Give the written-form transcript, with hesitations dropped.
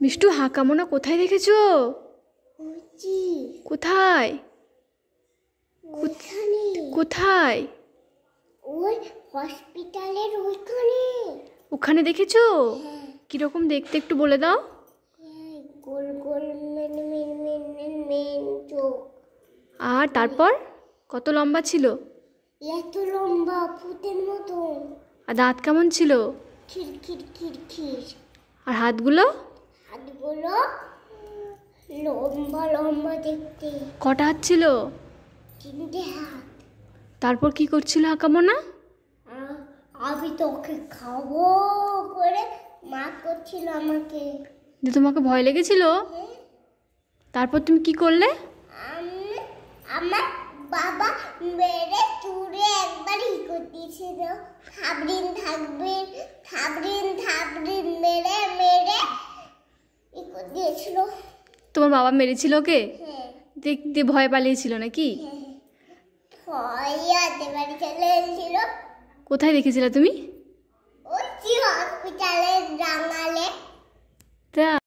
মিষ্টু হাকামোনা কোথায় দেখেছো? কোথায় কোথায়? ওই হসপিটালের ওইখানে। ওখানে দেখেছো? কিরকম দেখতে একটু বলে দাও। গোল গোল মেন মেন মেন মেন মেন চোখ। আর তারপর কত লম্বা ছিল? এত লম্বা ভূতের মতো। আর দাঁত কেমন ছিল? খিরখির খিরখির। আর হাতগুলো? হাতগুলো লম্বা লম্বা দেখতে। কটা হাত ছিল? 3টে হাত। তারপর কি করছিল হাকামোনা? আমি তোকে খাবো করে মা করছিল আমাকে। যে তোমাকে ভয় লেগেছিল? তারপর তুমি কি করলে? আমার বাবা মেরে চুড়ে একবার ই করে দিয়েছিল। থাবড়িন থাকবিন থাবড়িন থাবড়িন মেরে মেরে ই করে দিয়েছিল। তোমার বাবা মেরেছিল ওকে? হ্যাঁ। দেখতে ভয় পালিয়েছিল নাকি? ভয় আতে বাড়ি চলে এসেছিল। কোথায় দেখেছিলে তুমি?